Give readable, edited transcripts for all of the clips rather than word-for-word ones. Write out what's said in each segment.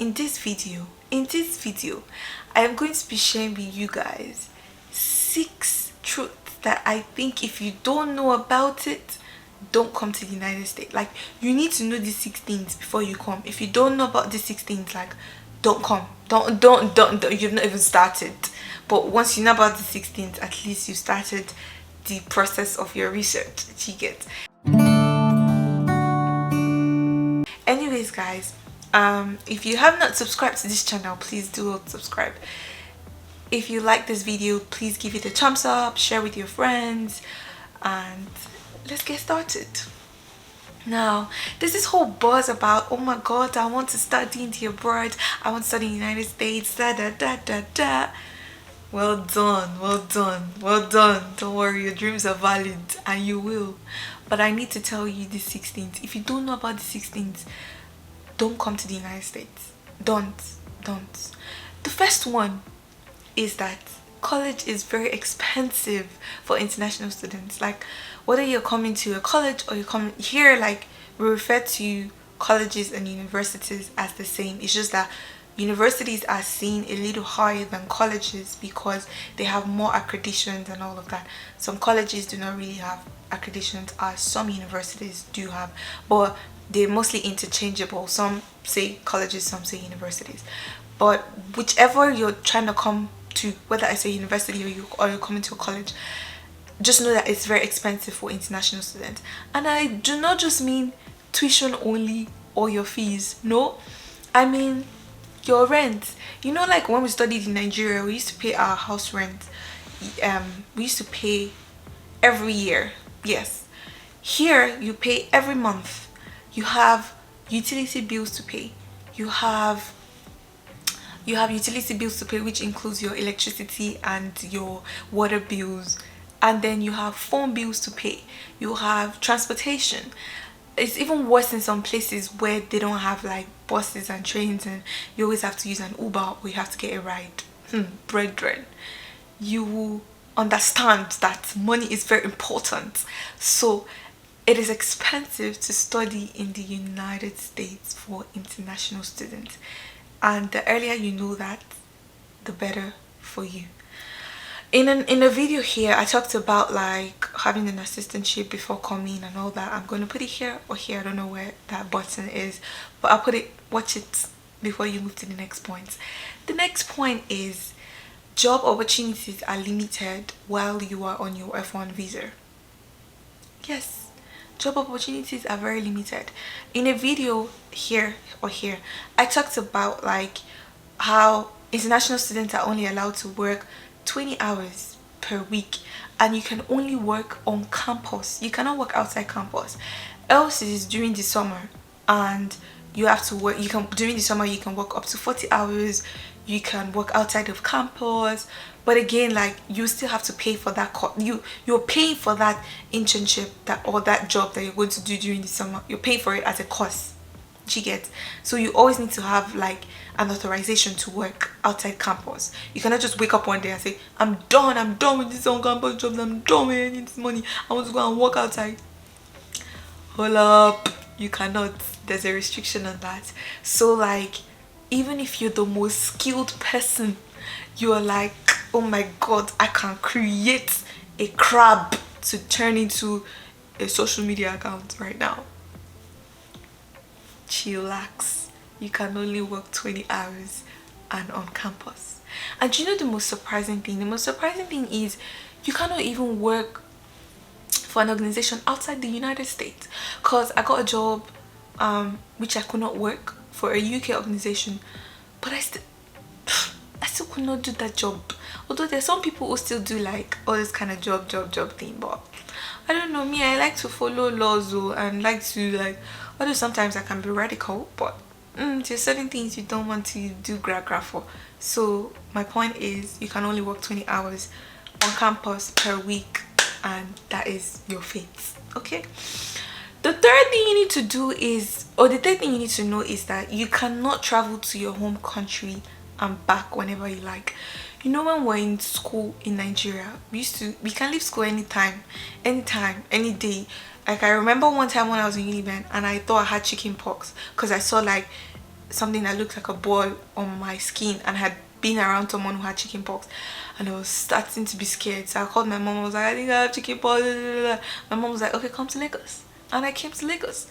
in this video, I am going to be sharing with you guys 6 truths that I think if you don't know about it, don't come to the United States. Like, you need to know these 6 things before you come. If you don't know about these 6 things, like, don't come. Don't you've not even started. But once you know about the 6 things, at least you started the process of your research. You get. Anyways, guys, if you have not subscribed to this channel, please do subscribe. If you like this video, please give it a thumbs up, share with your friends, and let's get started. Now, there's this whole buzz about, oh my god, I want to study in the abroad, I want to study in the United States, da da da da da. Well done, well done, well done. Don't worry, your dreams are valid and you will. But I need to tell you these 6 things. If you don't know about the 6 things, don't come to the United States. Don't. The first one is that college is very expensive for international students. Like, whether you're coming to a college or you're coming here, like, we refer to colleges and universities as the same. It's just that universities are seen a little higher than colleges because they have more accreditations and all of that. Some colleges do not really have accreditations, as some universities do have, but they're mostly interchangeable. Some say colleges, some say universities. But whichever you're trying to come to, whether it's a university or you're coming to a college, just know that it's very expensive for international students. And I do not just mean tuition only or your fees. No, I mean your rent. You know, like when we studied in Nigeria, we used to pay our house rent. We used to pay every year. Yes, here you pay every month. You have utility bills to pay. You have utility bills to pay, which includes your electricity and your water bills, and then you have phone bills to pay. You have transportation. It's even worse in some places where they don't have like buses and trains, and you always have to use an Uber or you have to get a ride. Brethren, you will understand that money is very important. So it is expensive to study in the United States for international students, and the earlier you know that, the better for you. In a video here, I talked about like having an assistantship before coming and all that. I'm going to put it here or here. I don't know where that button is, but I'll put it. Watch it before you move to the next point. The next point is job opportunities are limited while you are on your F1 visa. Yes, job opportunities are very limited. In a video here or here, I talked about like how international students are only allowed to work 20 hours per week, and you can only work on campus. You cannot work outside campus. Else it is during the summer, and you have to work. During the summer you can work up to 40 hours. You can work outside of campus, but again, like, you still have to pay for that. You're paying for that internship, or that job that you're going to do during the summer. You're paying for it as a course. You get. So you always need to have like an authorization to work outside campus. You cannot just wake up one day and say, I'm done with this on campus jobs, I'm done with any this money, I want to go and work outside. Hold up, you cannot. There's a restriction on that. So like, even if you're the most skilled person, you're like, oh my god, I can create a crab to turn into a social media account right now. Chillax. You can only work 20 hours and on campus. And you know the most surprising thing? The most surprising thing is you cannot even work for an organization outside the United States. Because I got a job which I could not work for a UK organization, but I still could not do that job. Although there's some people who still do like all this kind of job thing, but I don't know, me, I like to follow laws and like to like, although sometimes I can be radical, but there's certain things you don't want to do gra for. So my point is, you can only work 20 hours on campus per week, and that is your fate. Okay, the third thing you need to do is, or the third thing you need to know is that you cannot travel to your home country and back whenever you like. You know, when we're in school in Nigeria, we can leave school anytime, any day. Like, I remember one time when I was in Uniben and I thought I had chicken pox because I saw like something that looked like a boil on my skin, and had been around someone who had chicken pox, and I was starting to be scared. So I called my mom. I was like, I think I have chicken pox. My mom was like, okay, come to Lagos. And I came to Lagos,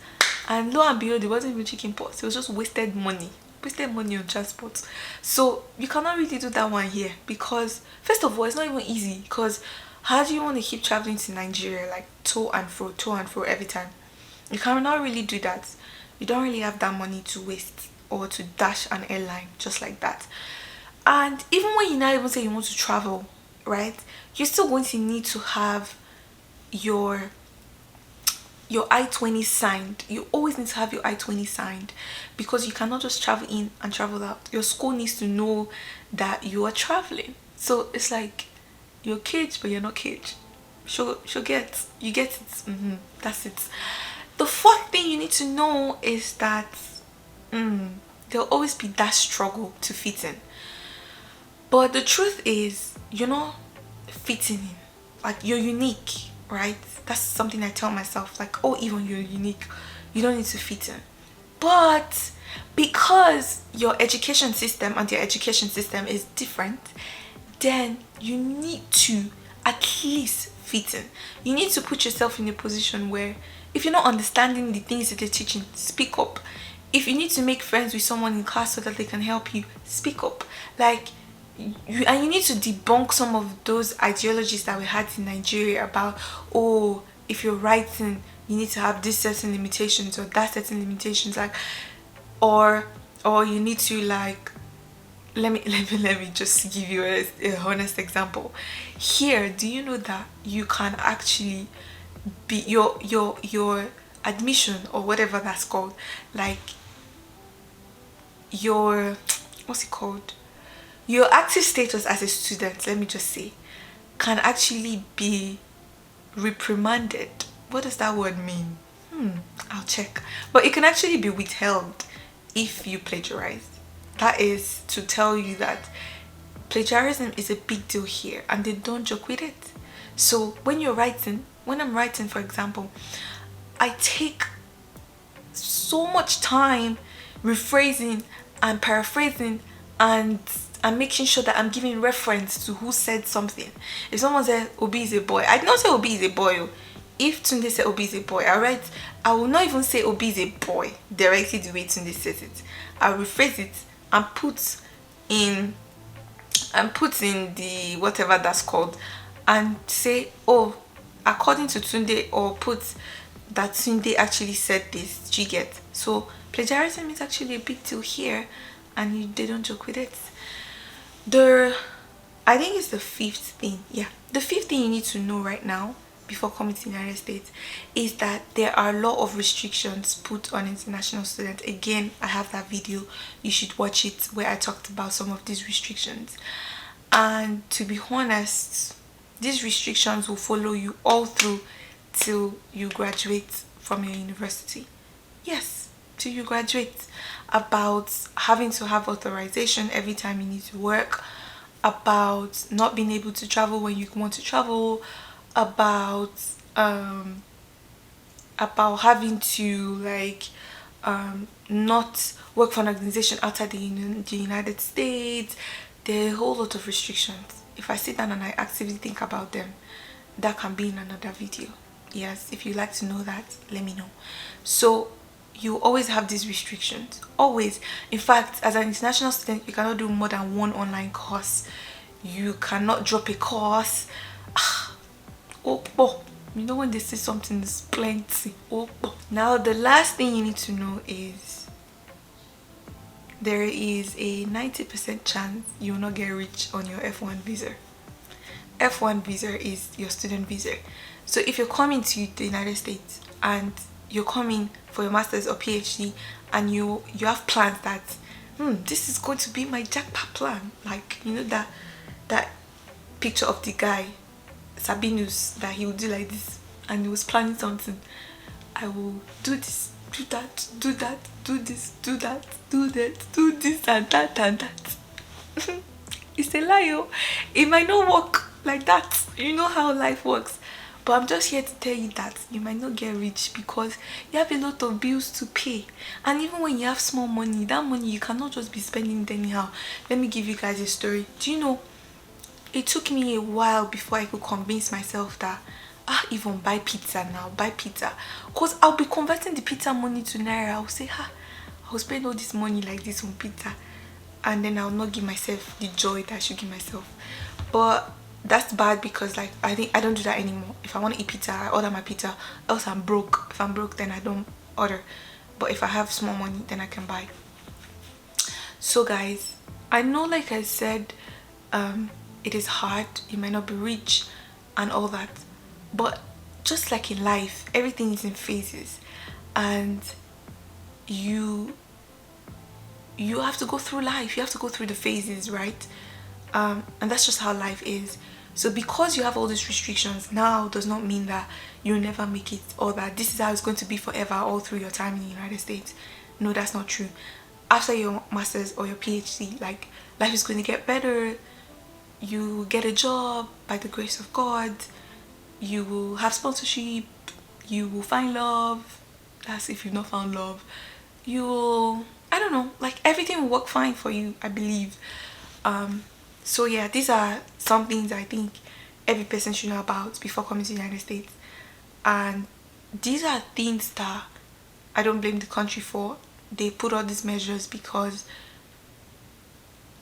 and lo and behold, it wasn't even chicken pox. It was just wasted money on transport. So you cannot really do that one here, because first of all, it's not even easy. Because how do you want to keep traveling to Nigeria, like to and fro every time? You cannot really do that. You don't really have that money to waste, or to dash an airline just like that. And even when you now even say you want to travel, right, you're still going to need to have your I-20 signed. You always need to have your I-20 signed, because you cannot just travel in and travel out. Your school needs to know that you are traveling. So it's like you're caged, but you're not caged. You get it. That's it. The fourth thing you need to know is that there'll always be that struggle to fit in. But the truth is, you're not fitting in. Like, you're unique, right? That's something I tell myself. Like, oh, Yvonne, you're unique. You don't need to fit in. But because your education system and your education system is different, then you need to at least fit in. You need to put yourself in a position where, if you're not understanding the things that they're teaching, speak up. If you need to make friends with someone in class so that they can help you, speak up. Like, you need to debunk some of those ideologies that we had in Nigeria about, oh, if you're writing, you need to have this certain limitations or that certain limitations, like, or you need to, like, let me just give you a honest example. Here, do you know that you can actually be your admission, or whatever that's called, like your, what's it called, your active status as a student, let me just say, can actually be reprimanded. What does that word mean? I'll check. But it can actually be withheld if you plagiarize. That is to tell you that plagiarism is a big deal here, and they don't joke with it. So when I'm writing, for example, I take so much time rephrasing and paraphrasing, and I'm making sure that I'm giving reference to who said something. If someone said Obi is a boy, I did not say Obi is a boy. If Tunde said Obi is a boy, I will not even say Obi is a boy directly the way Tunde says it. I'll rephrase it and put in the whatever that's called, and say, oh, according to Tunde, or put that Tunde actually said this. Do you get? So plagiarism is actually a big deal here, and they don't joke with it. I think it's the fifth thing. Yeah, the fifth thing you need to know right now before coming to the United States is that there are a lot of restrictions put on international students. Again, I have that video, you should watch it, where I talked about some of these restrictions. And to be honest, these restrictions will follow you all through till you graduate from your university. Yes, till you graduate. About having to have authorization every time you need to work, about not being able to travel when you want to travel, about having to, like, not work for an organization outside the United States. There are a whole lot of restrictions. If I sit down and I actively think about them, that can be in another video. Yes, if you'd like to know that, let me know. So you always have these restrictions, always. In fact, as an international student, you cannot do more than one online course. You cannot drop a course. You know when they say something is plenty. Now the last thing you need to know is there is a 90% chance you will not get rich on your F1 visa. F1 visa is your student visa. So if you're coming to the United States and you're coming for your master's or PhD, and you have plans that this is going to be my jackpot plan, like, you know, that picture of the guy Sabinus, that he would do like this, and he was planning something. I will do this, do that, do that, do this, do that, do that, do this and that and that. It's a lie. It might not work like that. You know how life works. But I'm just here to tell you that you might not get rich because you have a lot of bills to pay. And even when you have small money, that money you cannot just be spending it anyhow. Let me give you guys a story. Do you know, it took me a while before I could convince myself that even buy pizza now, buy pizza. Because I'll be converting the pizza money to naira. I'll say, I'll spend all this money like this on pizza. And then I'll not give myself the joy that I should give myself. But that's bad because like I think I don't do that anymore. If I want to eat pizza, I order my pizza. Else I'm broke. If I'm broke, then I don't order. But if I have small money, then I can buy. So guys, I know, like I said, it is hard. You might not be rich and all that, but just like in life, everything is in phases, and you have to go through life. You have to go through the phases, right? And that's just how life is. So because you have all these restrictions now does not mean that you'll never make it, or that this is how it's going to be forever all through your time in the United States. No, that's not true. After your master's or your PhD, like, life is going to get better. You get a job by the grace of God. You will have sponsorship. You will find love. That's if you've not found love. You will, I don't know, like everything will work fine for you, I believe. So yeah, these are some things I think every person should know about before coming to the United States. And these are things that I don't blame the country for. They put all these measures because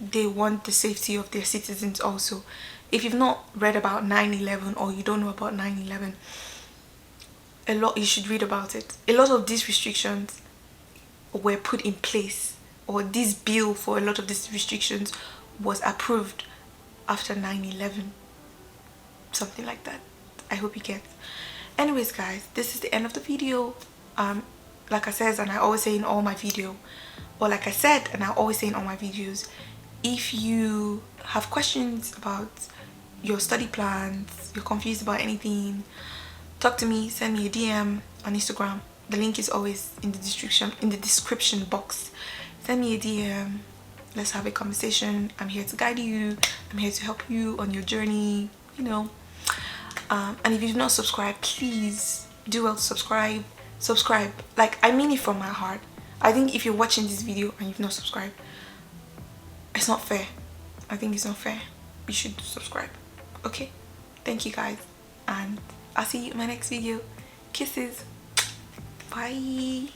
they want the safety of their citizens also. If you've not read about 9/11 or you don't know about 9/11, you should read about it. A lot of these restrictions were put in place, or this bill for a lot of these restrictions was approved after 9/11, something like that. I hope you get. Anyways guys, this is the end of the video. Like I said, and I always say in all my videos, if you have questions about your study plans, you're confused about anything, talk to me, send me a DM on Instagram. The link is always in the description box. Send me a DM. Let's have a conversation. I'm here to guide you. I'm here to help you on your journey, you know. And if you've not subscribed, please do well to subscribe. Like, I mean it from my heart. I think if you're watching this video and you've not subscribed, it's not fair. I think it's not fair. You should subscribe. Okay, thank you guys, and I'll see you in my next video. Kisses. Bye.